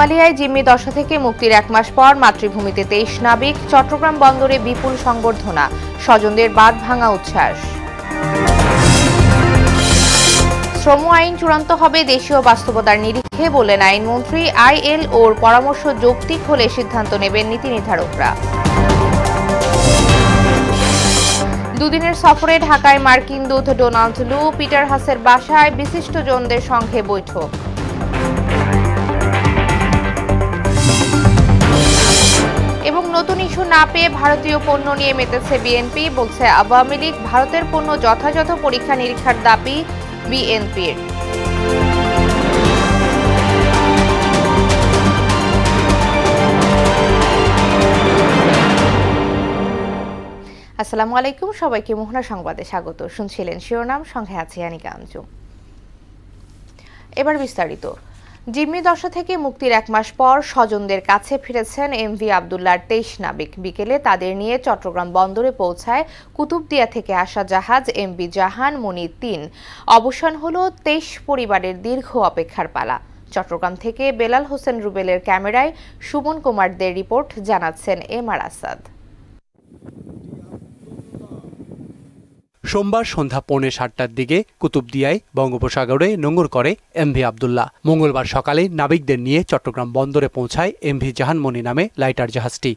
সোমালিয়ায় জিম্মি দশা থেকে মুক্তির 1 মাস পর মাতৃভূমিতে 23 নাবিক, চট্টগ্রাম বন্দরে বিপুল সংবর্ধনা, স্বজনদের বাঁধ ভাঙা উচ্ছ্বাস। শ্রম আইন চূড়ান্ত হবে দেশীয় বাস্তবতার নিরিখে বললেন আইনমন্ত্রী। ILOর পরামর্শ যৌক্তিক হলে সিদ্ধান্ত নেবেন নীতি নির্ধারকরা। দুদিনের সফরে ঢাকায় মার্কিন দূত ডোনাল্ড লু, পিটার হাসের বাসায় বিশিষ্টজনদের সঙ্গে বৈঠক। এবং নতুন ইস্যু না পেয়ে ভারতীয় পণ্য নিয়ে মেতেছে বিএনপি, বলছে আওয়ামী লীগ। ভারতের পণ্য যথাযথ পরীক্ষা নিরীক্ষার দাবি বিএনপির। আসসালামু আলাইকুম, সবাইকে মোহনা সংবাদে স্বাগত। শুনছিলেন শিরোনাম, সঙ্গে আছি আনিকা আঞ্জুম। এবার বিস্তারিত। জিম্মি দশা থেকে মুক্তির 1 মাস পর স্বজনদের কাছে ফিরেছেন MV আবদুল্লাহর 23 নাবিক। বিকেলে তাদের নিয়ে চট্টগ্রাম বন্দরে পৌঁছায় কুতুবদিয়া থেকে আসা জাহাজ MV জাহান মনি 3। অবসান হলো 23 পরিবারের দীর্ঘ অপেক্ষার পালা। চট্টগ্রাম থেকে বেলাল হোসেন রুবেলের ক্যামেরায় সুমন কুমারদের রিপোর্ট, জানাচ্ছেন MR আসাদ। সোমবার সন্ধ্যা 6:45টার দিকে কুতুবদিয়ায় বঙ্গোপসাগরে নোঙর করে MV আবদুল্লাহ। মঙ্গলবার সকালে নাবিকদের নিয়ে চট্টগ্রাম বন্দরে পৌঁছায় MV জাহানমণি নামে লাইটার জাহাজটি।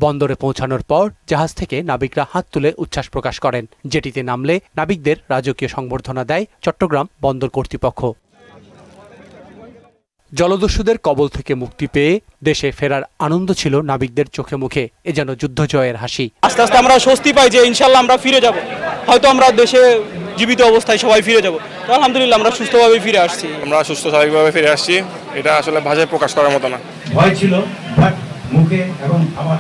বন্দরে পৌঁছানোর পর জাহাজ থেকে নাবিকরা হাত তুলে উচ্ছ্বাস প্রকাশ করেন। জেটিতে নামলে নাবিকদের রাজকীয় সংবর্ধনা দেয় চট্টগ্রাম বন্দর কর্তৃপক্ষ। জলদস্যুদের কবল থেকে মুক্তি পেয়ে দেশে ফেরার আনন্দ ছিল নাবিকদের চোখে মুখে। এ যেন যুদ্ধ জয়ের হাসি। আস্তে আস্তে আমরা স্বস্তি পাই যে ইনশাল্লাহ আমরা ফিরে যাব, হয়তো আমরা দেশে জীবিত অবস্থায় সবাই ফিরে যাব। তো আলহামদুলিল্লাহ আমরা সুস্থভাবে ফিরে আসছি। আমরা সুস্থ স্বাভাবিকভাবে ফিরে আসছি। এটা আসলে ভাষায় প্রকাশ করার মতো না। ভয় ছিল, বাট মুখে এবং আমার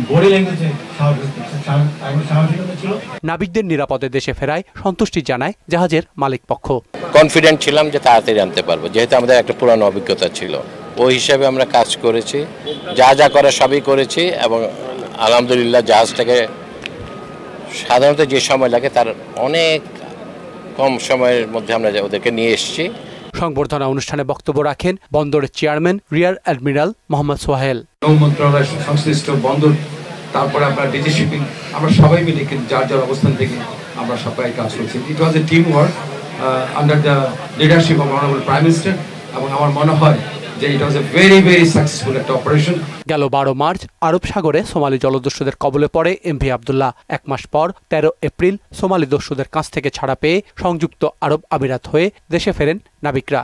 বডি ল্যাঙ্গুয়েজে সাহসিকতা ছিল। নাবিকদের নিরাপদে দেশে ফেরায় সন্তুষ্টি জানায় জাহাজের মালিক পক্ষ। কনফিডেন্ট ছিলাম যে তাড়াতাড়ি আনতে পারবো, যেহেতু আমাদের একটা পুরানো অভিজ্ঞতা ছিল। ওই হিসাবে আমরা কাজ করেছি, যা করা সবই করেছি এবং আলহামদুলিল্লাহ জাহাজটাকে সাধারণত যে সময় লাগে তার অনেক কম সময়ের মধ্যে আমরা ওদেরকে নিয়ে এসেছি। সংবর্ধনা অনুষ্ঠানে বক্তব্য রাখেন বন্দরের chairman rear admiral Mohammad Sohel. নৌ মন্ত্রণালয় সংশ্লিষ্ট বন্দর, তারপরে আপনার ডিজি শিপিং, আমরা সবাই মিলে যার অবস্থান থেকে আমরা সবাই কাজ করছি। It was a team work under the leadership of honourable prime minister, এবং আমার মনে হয় যে it was a very very successful একটা অপারেশন। গেল 12 মার্চ আরব সাগরে সোমালি জলদস্যুদের কবলে পড়ে MV আবদুল্লাহ। 1 মাস পর 13 এপ্রিল সোমালি দস্যুদের কাছ থেকে ছাড়া পেয়ে সংযুক্ত আরব আমিরাত হয়ে দেশে ফেরেন নাবিকরা।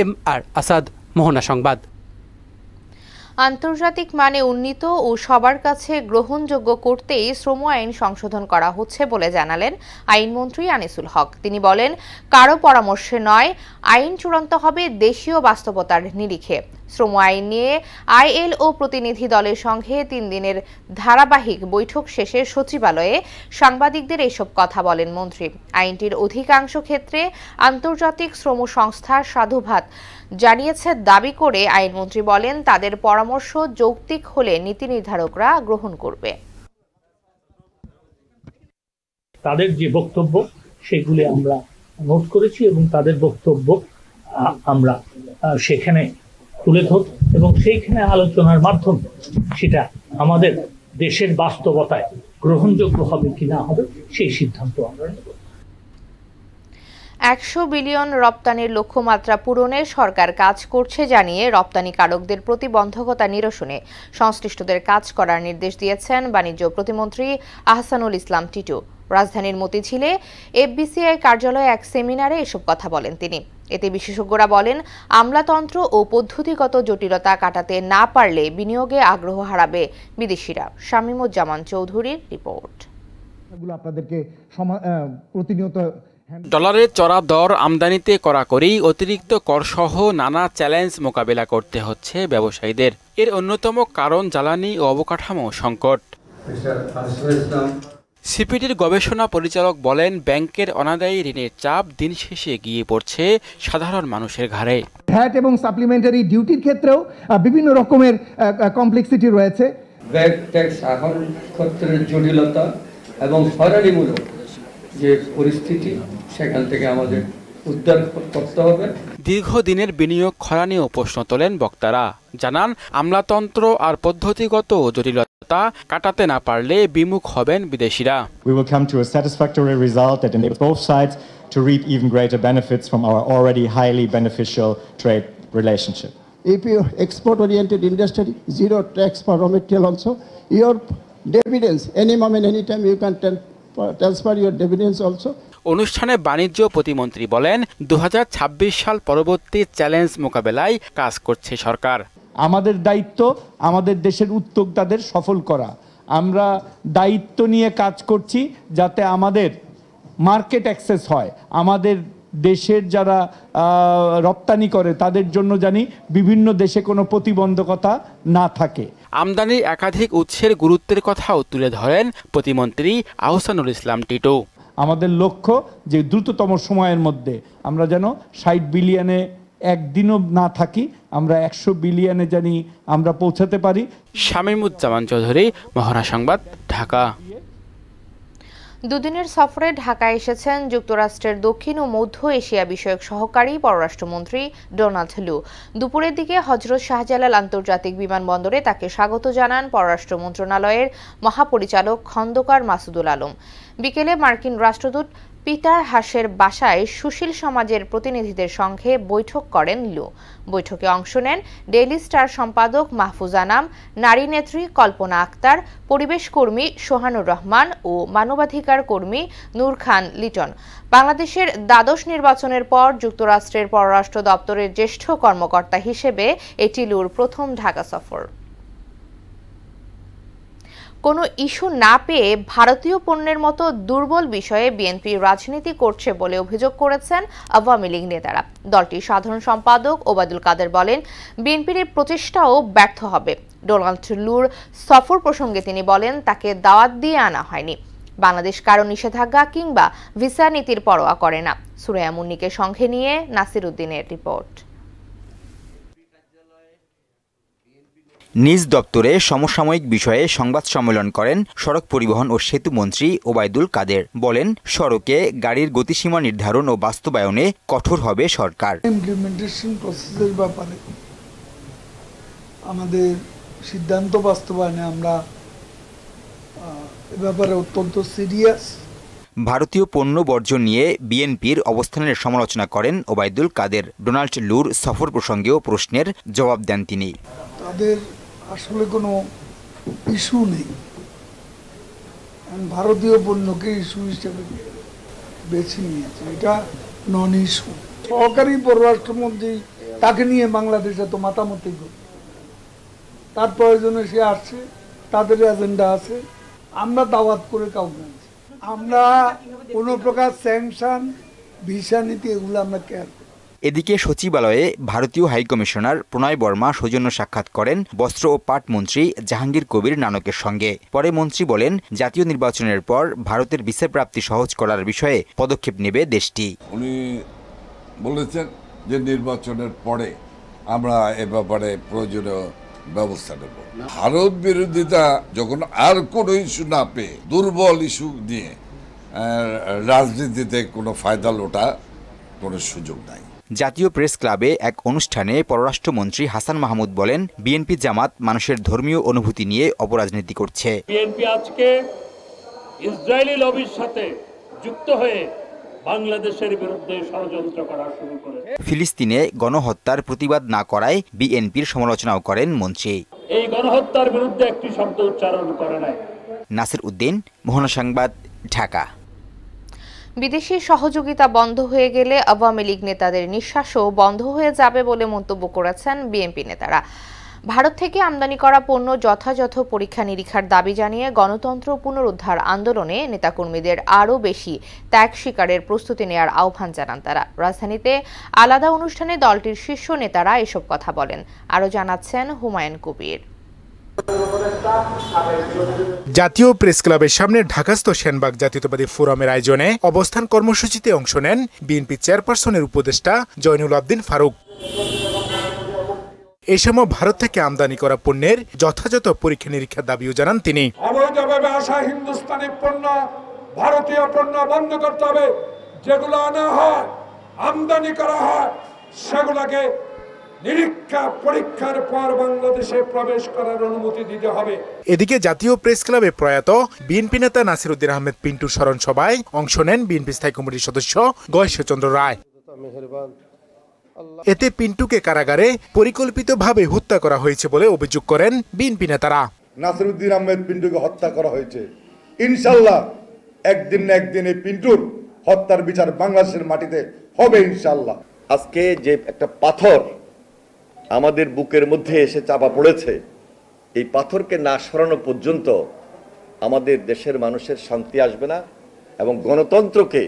MR আসাদ, মোহনা সংবাদ। আন্তর্জাতিক মানে উন্নীত ও সবার কাছে গ্রহণযোগ্য করতেই শ্রম আইন সংশোধন করা হচ্ছে বলে জানালেন আইনমন্ত্রী আনিসুল হক। তিনি বলেন, কারো পরামর্শে নয়, আইন চূড়ান্ত হবে দেশীয় বাস্তবতার নিরিখে। শ্রম আইন নিয়ে ILO প্রতিনিধি দলের সঙ্গে 3 দিনের ধারাবাহিক বৈঠক শেষে সচিবালয়ে সাংবাদিকদের এসব কথা বলেন মন্ত্রী। আইনটির অধিকাংশ ক্ষেত্রে আন্তর্জাতিক শ্রম সংস্থার সাধুবাদ জানিয়েছে দাবি করে আইনমন্ত্রী বলেন, তাদের পরামর্শ যৌক্তিক হলে নীতি নির্ধারকরা গ্রহণ করবে। তাদের যে বক্তব্য সেগুলি আমরা নোট করেছি এবং তাদের বক্তব্য আমরা সেখানে তুলে ধর এবং সেইখানে আলোচনার মাধ্যমে সেটা আমাদের দেশের বাস্তবতায় গ্রহণযোগ্য হবে কি না হবে সেই সিদ্ধান্ত আমরা নেব। 100 বিলিয়ন রপ্তানির লক্ষ্যমাত্রা পূরণে সরকার কাজ করছে জানিয়ে রপ্তানিকারকদের প্রতিবন্ধকতা নিরসনে সংশ্লিষ্টদের কাজ করার নির্দেশ দিয়েছেন বাণিজ্য প্রতিমন্ত্রী আহসানুল ইসলাম টিটু। রাজধানীর মতিঝিলে FBCI কার্যালয়ে এক সেমিনারে এসব কথা বলেন তিনি। এতে বিশেষজ্ঞরা বলেন, আমলাতন্ত্র ও পদ্ধতিগত জটিলতা কাটাতে না পারলে বিনিয়োগে আগ্রহ হারাবে বিদেশিরা। শামীমুজ্জামান চৌধুরীর রিপোর্ট। ডলারের চড়া দর, আমদানিতে কড়াকড়ি, অতিরিক্ত করসহ নানা চ্যালেঞ্জ মোকাবেলা করতে হচ্ছে ব্যবসায়ীদের। এর অন্যতম কারণ জ্বালানি ও অবকাঠামো সংকট। সিপিডির গবেষণা পরিচালক বলেন, ব্যাংকের অনাদায়ী ঋণের চাপ দিন শেষে গিয়ে পড়ছে সাধারণ মানুষের ঘাড়ে। ভ্যাট এবং সাপ্লিমেন্টারি ডিউটির ক্ষেত্রেও বিভিন্ন রকমের কমপ্লেক্সিটি রয়েছে। ভ্যাট ট্যাক্স আহরণ ক্ষেত্রের জটিলতা এবং হয়রানিমূলক যে পরিস্থিতি, সেখান থেকে আমাদের উদ্ধার করতে হবে। দীর্ঘদিনের বিনিয়োগ খরা নিয়েও প্রশ্ন তোলেন বক্তারা। জানান, আমলাতন্ত্র আর পদ্ধতিগত জটিলতা কাটাতে না পারলে বিমুখ হবেন বিদেশিরা। We will come to a satisfactory result that enables both sides to reap even greater benefits from our already highly beneficial trade relationship. If you export-oriented industry, zero tax for raw material also, your dividends, any moment, anytime you can transfer your dividends also. অনুষ্ঠানে বাণিজ্য প্রতিমন্ত্রী বলেন, 2026 সাল পরবর্তী challenge মোকাবেলায় কাজ করছে সরকার। আমাদের দায়িত্ব আমাদের দেশের উদ্যোক্তাদের সফল করা। আমরা দায়িত্ব নিয়ে কাজ করছি যাতে আমাদের মার্কেট অ্যাক্সেস হয়, আমাদের দেশের যারা রপ্তানি করে তাদের জন্য জানি বিভিন্ন দেশে কোনো প্রতিবন্ধকতা না থাকে। আমদানির একাধিক উৎসের গুরুত্বের কথাও তুলে ধরেন প্রতিমন্ত্রী আহসানুল ইসলাম টিটু। আমাদের লক্ষ্য যে দ্রুততম সময়ের মধ্যে আমরা যেন 60 বিলিয়নে একদিনও না থাকি, আমরা 100 বিলিয়নে জানি আমরা পৌঁছাতে পারি। শামীমুজ্জামান চৌধুরী, মহড়া সংবাদ, ঢাকা। দুদিনের সফরে ঢাকায় এসেছেন যুক্তরাষ্ট্রের দক্ষিণ ও মধ্য এশিয়া বিষয়ক সহকারী পররাষ্ট্রমন্ত্রী ডোনাল্ড লু। দুপুরের দিকে হযরত শাহজালাল আন্তর্জাতিক বিমানবন্দরে তাকে স্বাগত জানান পররাষ্ট্র মন্ত্রণালয়ের মহাপরিচালক খন্দকার মাসুদুল আলম। বিকেলে মার্কিন রাষ্ট্রদূত পিটার হাসের বাসায় সুশীল সমাজের প্রতিনিধিদের সঙ্গে বৈঠক করেন লু। বৈঠকে অংশ নেন ডেইলি স্টার সম্পাদক মাহফুজ আনাম, নারী নেত্রী কল্পনা আক্তার, পরিবেশ কর্মী সোহানুর রহমান ও মানবাধিকার কর্মী নূর খান লিটন। বাংলাদেশের দ্বাদশ নির্বাচনের পর যুক্তরাষ্ট্রের পররাষ্ট্র দপ্তরের জ্যেষ্ঠ কর্মকর্তা হিসেবে এটি লুর প্রথম ঢাকা সফর। কোনো ইস্যু না পেয়ে ভারতীয় পণ্যের মতো দুর্বল বিষয়ে বিএনপি রাজনীতি করছে বলে অভিযোগ করেছেন আওয়ামী লীগ নেতারা। দলটির সাধারণ সম্পাদক ওবায়দুল কাদের বলেন, বিএনপির এই প্রচেষ্টাও ব্যর্থ হবে। ডোনাল্ড লুর সফর প্রসঙ্গে তিনি বলেন, তাকে দাওয়াত দিয়ে আনা হয়নি। বাংলাদেশ কারো নিষেধাজ্ঞা কিংবা ভিসা নীতির পরোয়া করে না। সুরাইয়া মুন্নিকে সঙ্গে নিয়ে নাসির উদ্দিনের রিপোর্ট। নিজ দপ্তরে সমসাময়িক বিষয়ে সংবাদ সম্মেলন করেন সড়ক পরিবহন ও সেতু মন্ত্রী ওবায়দুল কাদের। বলেন, সড়কে গাড়ির গতিসীমা নির্ধারণ ও বাস্তবায়নে কঠোর হবে সরকার। ইমপ্লিমেন্টেশন প্রসেসের ব্যাপারে আমাদের সিদ্ধান্ত বাস্তবায়নে আমরা এ ব্যাপারে অত্যন্ত সিরিয়াস। ভারতীয় পণ্য বর্জন নিয়ে বিএনপির অবস্থানের সমালোচনা করেন ওবায়দুল কাদের। ডোনাল্ড লুর সফর প্রসঙ্গেও প্রশ্নের জবাব দেন তিনি। তাদের আসলে কোনো ইস্যু নেই, ভারতীয় পণ্যকে ইস্যু হিসেবে বেছে নিয়েছে, এটা নন ইস্যু। সহকারী পররাষ্ট্রমন্ত্রী তাকে নিয়ে বাংলাদেশে তো মাতামতি করবে, তার প্রয়োজনে সে আসছে, তাদের এজেন্ডা আছে। আমরা দাওয়াত করে কাউকে আনছি, আমরা কোনো প্রকার স্যাংশন, ভিসা নীতি এগুলো আমরা কেয়ার করি। এদিকে সচিবালয়ে ভারতীয় হাইকমিশনার প্রণয় বর্মা সৌজন্য সাক্ষাৎ করেন বস্ত্র ও পাট মন্ত্রী জাহাঙ্গীর কবির নানকের সঙ্গে। পরে মন্ত্রী বলেন, জাতীয় নির্বাচনের পর ভারতের ভিসা প্রাপ্তি সহজ করার বিষয়ে পদক্ষেপ নেবে দেশটি। উনি বলেছেন যে নির্বাচনের পরে আমরা এ ব্যাপারে প্রয়োজনীয় ব্যবস্থা নেব। ভারত বিরোধিতা যখন আর কোনো ইস্যু না পেয়ে দুর্বল ইস্যু নিয়ে রাজনীতিতে কোনো ফায়দা লোটা কোনো সুযোগ নাই। জাতীয় প্রেস ক্লাবে এক অনুষ্ঠানে পররাষ্ট্রমন্ত্রী হাসান মাহমুদ বলেন, বিএনপি জামাত মানুষের ধর্মীয় অনুভূতি নিয়ে অপরাজনীতি করছে। বিএনপি আজকে ইসরায়েলি লবির সাথে যুক্ত হয়ে বাংলাদেশের বিরুদ্ধে ষড়যন্ত্র করা শুরু করেছে। ফিলিস্তিনে গণহত্যার প্রতিবাদ না করায় বিএনপির সমালোচনাও করেন মন্ত্রী। এই গণহত্যার বিরুদ্ধে একটি শব্দ উচ্চারণ করে নাই। নাসির উদ্দিন, মোহনা সংবাদ, ঢাকা। বিদেশি সহযোগিতা বন্ধ হয়ে গেলে আওয়ামী লীগ নেতাদের নিঃশ্বাসও বন্ধ হয়ে যাবে বলে মন্তব্য করেছেন বিএনপি নেতারা। ভারত থেকে আমদানি করা পণ্য যথাযথ পরীক্ষা নিরীক্ষার দাবি জানিয়ে গণতন্ত্র পুনরুদ্ধার আন্দোলনে নেতাকর্মীদের আরও বেশি ত্যাগ স্বীকারের প্রস্তুতি নেওয়ার আহ্বান জানান তারা। রাজধানীতে আলাদা অনুষ্ঠানে দলটির শীর্ষ নেতারা এসব কথা বলেন। আরও জানাচ্ছেন হুমায়ুন কবির। জাতীয় প্রেস ক্লাবের সামনে ঢাকাস্থ সেনবাগ জাতীয়তাবাদী ফোরামের আয়োজনে অবস্থান কর্মসূচিতে অংশ নেন বিএনপি চেয়ারপারসনের উপদেষ্টা জয়নুল আবদিন ফারুক। এই সময় ভারত থেকে আমদানি করা পণ্যের যথাযথ পরীক্ষা নিরীক্ষার দাবিও জানান তিনি। অবৈধভাবে আসা হিন্দুস্তানি পণ্য, ভারতীয় পণ্য বন্ধ করতে হবে। যেগুলো আনা হয় আমদানি করা হয় সেগুলোকে নিরীক্ষা পরীক্ষার পর বাংলাদেশে প্রবেশ করার অনুমতি দিতে হবে। এদিকে জাতীয় প্রেস ক্লাবে প্রয়াত বিএনপি নেতা নাসিরউদ্দিন আহমেদ পিন্টুর স্মরণ সভায় অংশ নেন বিএনপি স্থায়ী কমিটির সদস্য গয়েশ্বরচন্দ্র রায়। এতে পিন্টুকে কারাগারে পরিকল্পিতভাবে হত্যা করা হয়েছে বলে অভিযোগ করেন বিএনপি নেতারা। নাসিরউদ্দিন আহমেদ পিন্টুকে হত্যা করা হয়েছে, ইনশাল্লাহ একদিন না একদিন এই পিন্টুর হত্যার বিচার বাংলাদেশের মাটিতে হবে ইনশাল্লাহ। আজকে যে একটা পাথর আমাদের বুকের মধ্যে এসে চাপা পড়েছে, এই পাথরকে না সরানো পর্যন্ত আমাদের দেশের মানুষের শান্তি আসবে না এবং গণতন্ত্রকে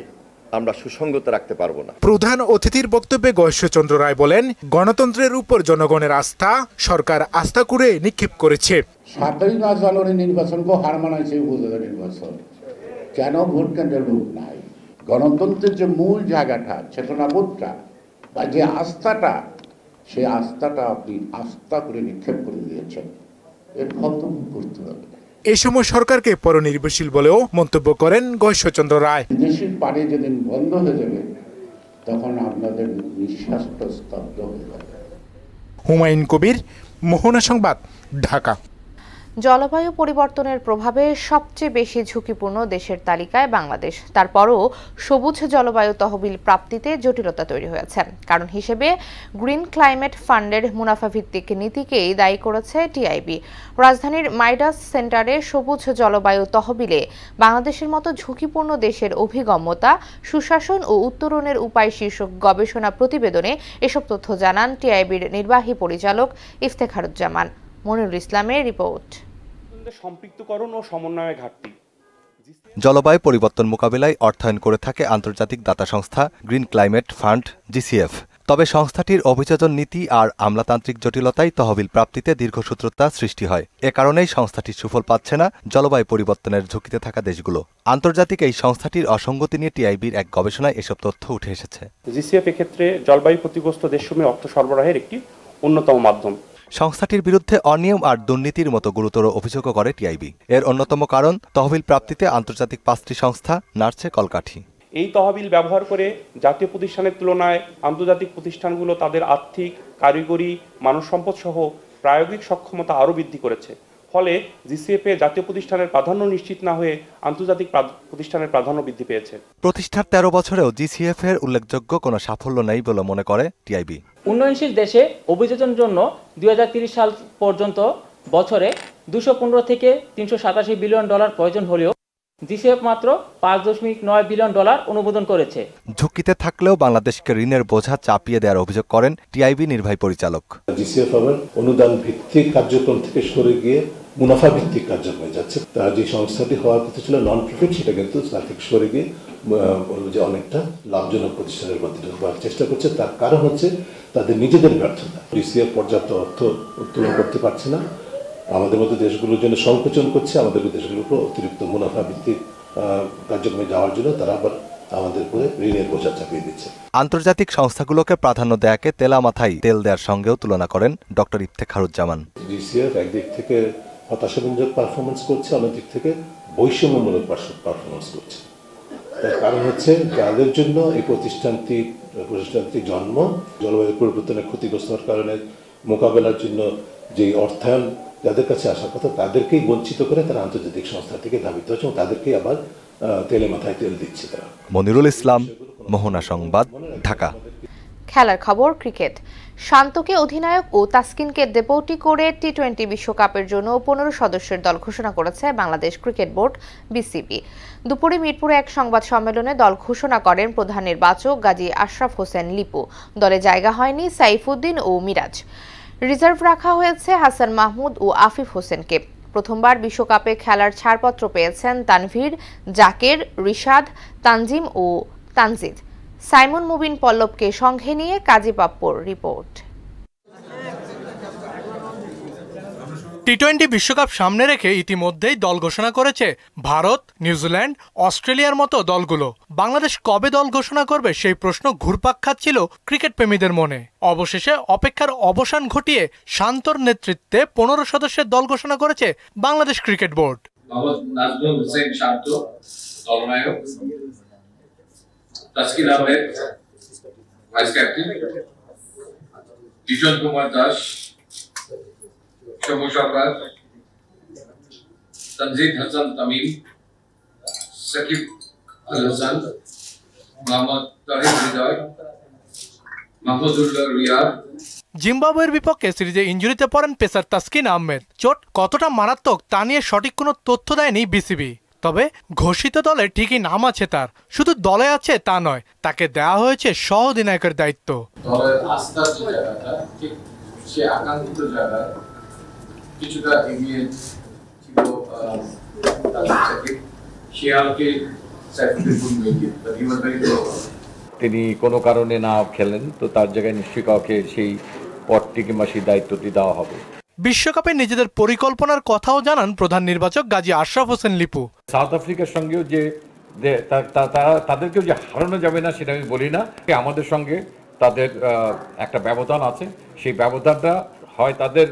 আমরা সুসংগত রাখতে পারবো না। প্রধান অতিথির বক্তব্যে গয়েশ্বরচন্দ্র রায় বলেন, গণতন্ত্রের উপর জনগণের আস্থা সরকার আস্থা করে নিক্ষেপ করেছে। 27 জানুয়ারি নির্বাচনকে হার মানাইছে উপজেলা নির্বাচন, কেন ভোট কেন্দ্রের লোক নাই? গণতন্ত্রের যে মূল জায়গাটা, চেতনাবোধটা বা যে আস্থাটা, সেই আস্থাটা আপনি আস্থা করে নিক্ষেপ করে দিয়েছেন, এর খতম করতে হবে। এ সময় সরকারকে পরনির্ভরশীল বলেও মন্তব্য করেন গয়েশ্বরচন্দ্র রায়। বিদেশির পানি যেদিন বন্ধ হয়ে যাবে তখন আপনাদের নিঃশ্বাসটা স্তব্ধ হয়ে যাবে। হুমায়ুন কবির, মোহনা সংবাদ, ঢাকা। জলবায়ু পরিবর্তনের প্রভাবে সবচেয়ে বেশি ঝুঁকিপূর্ণ দেশের তালিকায় বাংলাদেশ। তারপরও সবুজ জলবায়ু তহবিল প্রাপ্তিতে জটিলতা তৈরি হয়েছে। কারণ হিসেবে গ্রিন ক্লাইমেট ফান্ডের মুনাফাভিত্তিক নীতিকেই দায়ী করেছে টিআইবি। রাজধানীর মাইডাস সেন্টারে সবুজ জলবায়ু তহবিলে বাংলাদেশের মতো ঝুঁকিপূর্ণ দেশের অভিগম্যতা, সুশাসন ও উত্তরণের উপায় শীর্ষক গবেষণা প্রতিবেদনে এসব তথ্য জানান টিআইবির নির্বাহী পরিচালক ইফতেখারুজ্জামান। মনিরুল ইসলামের রিপোর্ট। সম্পৃক্তকরণ ও সমন্বয়ের ঘাটতি। জলবায়ু পরিবর্তন মোকাবিলায় অর্থায়ন করে থাকে আন্তর্জাতিক দাতা সংস্থা গ্রিন ক্লাইমেট ফান্ড জিসিএফ। তবে সংস্থাটির অভিযোজন নীতি আর আমলাতান্ত্রিক জটিলতায় তহবিল প্রাপ্তিতে দীর্ঘসূত্রতা সৃষ্টি হয়। এ কারণেই সংস্থাটির সুফল পাচ্ছে না জলবায়ু পরিবর্তনের ঝুঁকিতে থাকা দেশগুলো। আন্তর্জাতিক এই সংস্থাটির অসঙ্গতি নিয়ে টিআইবির এক গবেষণায় এসব তথ্য উঠে এসেছে। জিসিএফ এক্ষেত্রে জলবায়ু ক্ষতিগ্রস্ত দেশসমূহে অর্থ সরবরাহের একটি অন্যতম মাধ্যম। সংস্থাটির বিরুদ্ধে অনিয়ম আর দুর্নীতির মতো গুরুতর অভিযোগও করে টিআইবি। এর অন্যতম কারণ তহবিল প্রাপ্তিতে আন্তর্জাতিক 5টি সংস্থা নাড়ছে কলকাঠি। এই তহবিল ব্যবহার করে জাতীয় প্রতিষ্ঠানের তুলনায় আন্তর্জাতিক প্রতিষ্ঠানগুলো তাদের আর্থিক, কারিগরি, মানব সম্পদ সহ প্রায়োগিক সক্ষমতা আরও বৃদ্ধি করেছে। ফলে জিসিএফে জাতীয় প্রতিষ্ঠানের প্রাধান্য নিশ্চিত না হয়ে আন্তর্জাতিক প্রতিষ্ঠানের প্রাধান্য বৃদ্ধি পেয়েছে। প্রতিষ্ঠার 13 বছরেও জিসিএফ এর উল্লেখযোগ্য কোনো সাফল্য নেই বলে মনে করে টিআইবি। উন্নয়নশীল দেশে অভিযোজনের জন্য 2030 সাল পর্যন্ত বছরে 215 থেকে 387 বিলিয়ন ডলার প্রয়োজন হলেও জিসিএফ মাত্র 5.9 বিলিয়ন ডলার অনুমোদন করেছে। ঝুঁকিতে থাকলেও বাংলাদেশকে ঋণের বোঝা চাপিয়ে দেওয়ার অভিযোগ করেন টিআইবি নির্বাহী পরিচালক। জিসিএফ আবার অনুদান ভিত্তিক কার্যক্রম থেকে সরে গিয়ে মুনাফা ভিত্তিক কার্যক্রমে যাচ্ছে। তার যে সংস্থাটি হওয়ার কথা ছিল নন প্রফিট, সেটা কিন্তু তার থেকে সরে গিয়ে যে অনেকটা লাভজনক প্রতিষ্ঠানের মধ্যে ঢোকার চেষ্টা করছে। তার কারণ হচ্ছে তাদের নিজেদের ব্যর্থতা। জিসিএফ পর্যাপ্ত অর্থ উত্তোলন করতে পারছে না, আমাদের মতো দেশগুলোর জন্য সংকোচন করছে। আমাদের দেশগুলোর উপর অতিরিক্ত মুনাফা ভিত্তিক কার্যক্রমে যাওয়ার জন্য তারা আবার আমাদের উপরে ঋণের বোঝা চাপিয়ে দিচ্ছে। আন্তর্জাতিক সংস্থাগুলোকে প্রাধান্য দেয়াকে তেলা মাথায় তেল দেওয়ার সঙ্গেও তুলনা করেন ডক্টর ইফতেখারুজ্জামান। জিসিএফ একদিক থেকে হতাশাব্যঞ্জক পারফরমেন্স করছে, অন্যদিক থেকে বৈষম্যমূলক পারফরমেন্স করছে। তার কারণ হচ্ছে যাদের জন্য এই প্রতিষ্ঠানটি জন্ম, জলবায়ু পরিবর্তনের ক্ষতিগ্রস্ত হওয়ার কারণে মোকাবেলার জন্য যে অর্থায়ন যাদের কাছে আসার কথা, তাদেরকেই বঞ্চিত করে তারা আন্তর্জাতিক সংস্থা থেকে ধাবিত হচ্ছে এবং তাদেরকেই আবার তেলে মাথায় তেল দিচ্ছে তারা। মনিরুল ইসলাম, মোহনা সংবাদ, ঢাকা। খেলার খবর, ক্রিকেট। শান্তকে অধিনায়ক ও তাসকিনকে ডেপুটি করে টি-20 বিশ্বকাপের জন্য 15 সদস্যের দল ঘোষণা করেছে বাংলাদেশ ক্রিকেট বোর্ড বিসিবি। দুপুরে মিরপুরে এক সংবাদ সম্মেলনে দল ঘোষণা করেন প্রধান নির্বাচক গাজী আশরাফ হোসেন লিপু। দলে জায়গা হয়নি সাইফুদ্দিন ও মিরাজ। রিজার্ভ রাখা হয়েছে হাসান মাহমুদ ও আফিফ হোসেনকে। প্রথমবার বিশ্বকাপে খেলার ছাড়পত্র পেয়েছেন তানভীর, জাকের, রিশাদ, তানজিম ও তানজিদ। সাইমন মুবিন পল্লবকে সঙ্গে নিয়ে কাজী পাপ্পুর রিপোর্ট। টি-20 বিশ্বকাপ সামনে রেখে ইতিমধ্যেই দল ঘোষণা করেছে ভারত, নিউজিল্যান্ড, অস্ট্রেলিয়ার মতো দলগুলো। বাংলাদেশ কবে দল ঘোষণা করবে সেই প্রশ্ন ঘুরপাক খাচ্ছিল ক্রিকেট প্রেমীদের মনে। অবশেষে অপেক্ষার অবসান ঘটিয়ে শান্তর নেতৃত্বে 15 সদস্যের দল ঘোষণা করেছে বাংলাদেশ ক্রিকেট বোর্ড। নাজমুল হোসেন শান্ত দলনায়ক, তাসকিন আহমেদ ভাইস ক্যাপ্টেন বিজন কুমার দাস, শম্ভু সরকার, তনজিদ হাসান তামিম, সাকিব আল হাসান, মোহাম্মদ তাহির হৃদয়, মাহমুদুল্লাহ রিয়াদ। জিম্বাবুয়ের বিপক্ষে সিরিজে ইনজুরিতে পড়েন পেসার তাসকিন আহমেদ। চোট কতটা মারাত্মক তা নিয়ে সঠিক কোনো তথ্য দেয়নি বিসিবি। তবে ঘোষিত দলে ঠিকই নাম আছে তার, শুধু দলে আছে তা নয়, তাকে দেওয়া হয়েছে সহ অধিনায়কের দায়িত্ব। দলের আস্থার যে জায়গাটা, ঠিক সে আকাঙ্ক্ষিত জায়গা কিছুটা এগিয়ে ছিল শিয়ালকে। তিনি কোনো কারণে না খেলেন, তো তার জায়গায় নিশ্চয়ই কাউকে সেই পদটি কিংবা সেই দায়িত্বটি দেওয়া হবে। বিশ্বকাপে নিজেদের পরিকল্পনার কথাও জানান প্রধান নির্বাচক গাজী আশরাফ হোসেন লিপু। সাউথ আফ্রিকার সঙ্গেও যে তাদেরকেও যে হারানো যাবে না সেটা আমি বলি না। আমাদের সঙ্গে তাদের একটা ব্যবধান আছে, সেই ব্যবধানটা হয় তাদের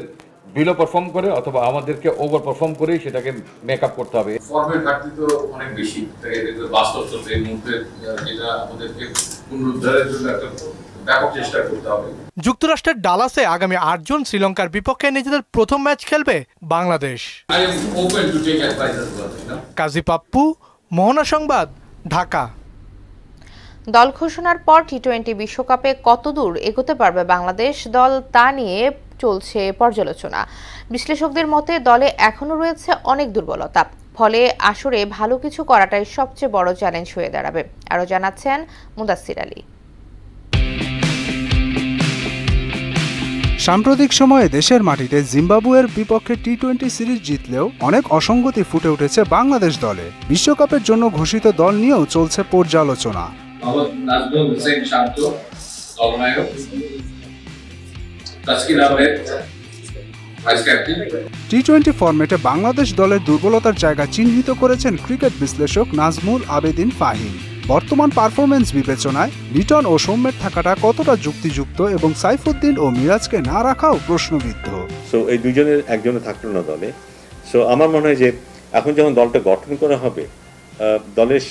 বিলো পারফর্ম করে অথবা আমাদেরকে ওভার পারফর্ম করেই সেটাকে মেক আপ করতে হবে। ফর্মের ঘাটতি তো অনেক বেশি, বাস্তব সত্যি এই মুহূর্তে যেটা আমাদেরকে পুনরুদ্ধারের জন্য একটা ব্যাপক চেষ্টা করতে হবে। যুক্তরাষ্ট্রের ডালাসে আগামী 8 জুন শ্রীলঙ্কার বিপক্ষে নিজেদের প্রথম ম্যাচ খেলবে বাংলাদেশ। কাজী পাপ্পু, মোহনা সংবাদ, ঢাকা। দল ঘোষণার পর টি-20 বিশ্বকাপে কতদূর এগোতে পারবে বাংলাদেশ দল তা নিয়ে চলছে পর্যালোচনা। বিশ্লেষকদের মতে দলে এখনো রয়েছে অনেক দুর্বলতা, ফলে আসরে ভালো কিছু করাটাই সবচেয়ে বড় চ্যালেঞ্জ হয়ে দাঁড়াবে। আরও জানাচ্ছেন মুদাসসির আলী। সাম্প্রতিক সময়ে দেশের মাটিতে জিম্বাবুয়ের বিপক্ষে টি-20 সিরিজ জিতলেও অনেক অসঙ্গতি ফুটে উঠেছে বাংলাদেশ দলে। বিশ্বকাপের জন্য ঘোষিত দল নিয়েও চলছে পর্যালোচনা। টি-20 ফরম্যাটে বাংলাদেশ দলের দুর্বলতার জায়গা চিহ্নিত করেছেন ক্রিকেট বিশ্লেষক নাজমুল আবেদিন ফাহিম। বর্তমান পারফরমেন্স বিবেচনায় লিটন ও সৌম্যের থাকাটা কতটা যুক্তিযুক্ত এবং সাইফুদ্দিন ও মিরাজকে না রাখাও প্রশ্নবিদ্ধ। সো এই দুজনের একজনে থাকলো না দলে। সো আমার মনে হয় যে এখন যখন দলটা গঠন করা হবে, দলের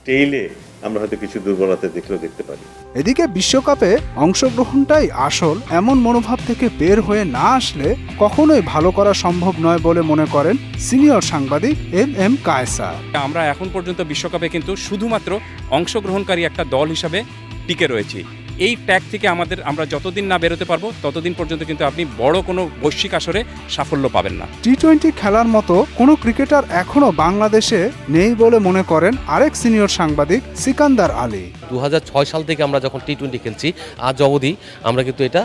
টেইলে আমরা হয়তো কিছু দুর্বলতা দেখতে পারি। এদিকে বিশ্বকাপে অংশগ্রহণটাই আসল এমন মনোভাব থেকে বের হয়ে না আসলে কখনোই ভালো করা সম্ভব নয় বলে মনে করেন সিনিয়র সাংবাদিক এম কায়সার। আমরা এখন পর্যন্ত বিশ্বকাপে কিন্তু শুধুমাত্র অংশগ্রহণকারী একটা দল হিসাবে টিকে রয়েছি। এই ট্যাগ থেকে আমরা যতদিন না বেরোতে পারবো ততদিন পর্যন্ত কিন্তু আপনি বড় কোনো বৈশ্বিক আসরে সাফল্য পাবেন না। টি-20 খেলার মতো কোনো ক্রিকেটার এখনো বাংলাদেশে নেই বলে মনে করেন আরেক সিনিয়র সাংবাদিক সিকান্দার আলী। 2006 সাল থেকে আমরা যখন টি-20 খেলছি, আজ অবধি আমরা কিন্তু এটা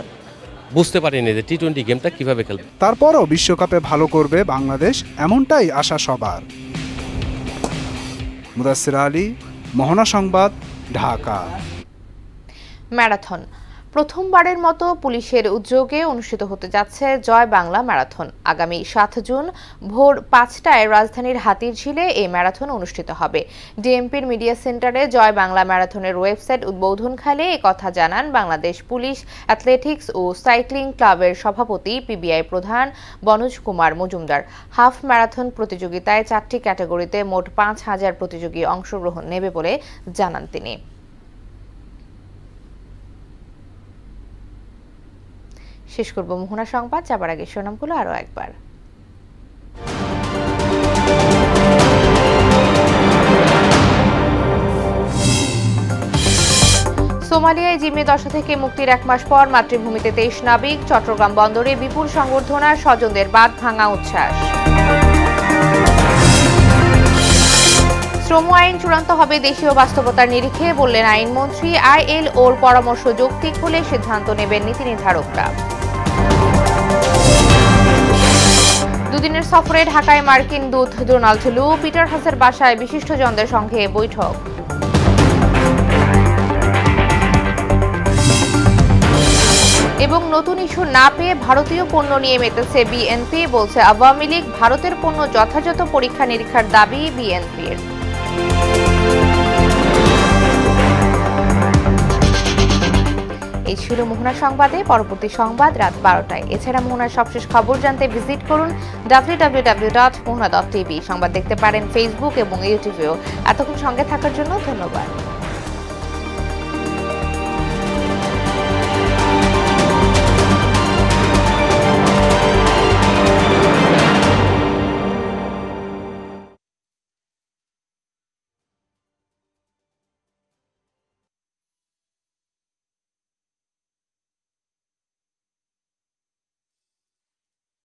বুঝতে পারিনি যে টি-20 গেমটা কিভাবে খেলবে। তারপরও বিশ্বকাপে ভালো করবে বাংলাদেশ, এমনটাই আশা সবার। মুদাসসির আলী, মোহনা সংবাদ, ঢাকা। ম্যারাথন প্রথমবারের মতো পুলিশের উদ্যোগে অনুষ্ঠিত হতে যাচ্ছে জয় বাংলা ম্যারাথন। আগামী 7 জুন ভোর 5টায় রাজধানীর হাতিরঝিলে এই ম্যারাথন অনুষ্ঠিত হবে। ডিএমপির মিডিয়া সেন্টারে জয় বাংলা ম্যারাথনের ওয়েবসাইট উদ্বোধনকালে একথা জানান বাংলাদেশ পুলিশ অ্যাথলেটিক্স ও সাইক্লিং ক্লাবের সভাপতি পিবিআই প্রধান বনোজ কুমার মজুমদার। হাফ ম্যারাথন প্রতিযোগিতায় 4টি ক্যাটাগরিতে মোট 5000 প্রতিযোগী অংশগ্রহণ নেবে বলে জানান তিনি। শেষ করব মোহনা সংবাদ, যাবার আগে শিরোনামগুলো আরও একবার। সোমালিয়ায় জিম্মি দশা থেকে মুক্তির 1 মাস পর মাতৃভূমিতে 23 নাবিক। চট্টগ্রাম বন্দরে বিপুল সংবর্ধনা, স্বজনদের বাঁধ ভাঙা উচ্ছ্বাস। শ্রম আইন চূড়ান্ত হবে দেশীয় বাস্তবতার নিরিখে, বললেন আইনমন্ত্রী। আইএলওর পরামর্শ যৌক্তিক হলে সিদ্ধান্ত নেবেন নীতি নির্ধারকরা। দুদিনের সফরে ঢাকায় মার্কিন দূত ডোনাল্ড লু। পিটার হাসের বাসায় বিশিষ্টজনদের সঙ্গে বৈঠক। এবং নতুন ইস্যু না পেয়ে ভারতীয় পণ্য নিয়ে মেতেছে বিএনপি, বলছে আওয়ামী লীগ। ভারতের পণ্য যথাযথ পরীক্ষা নিরীক্ষার দাবি বিএনপির। এই ছিল মোহনা সংবাদে। পরবর্তী সংবাদ রাত 12টায়। এছাড়া মোহনার সবশেষ খবর জানতে ভিজিট করুন www.mohana.tv। সংবাদ দেখতে পারেন ফেসবুক এবং ইউটিউবেও। এতক্ষণ সঙ্গে থাকার জন্য ধন্যবাদ।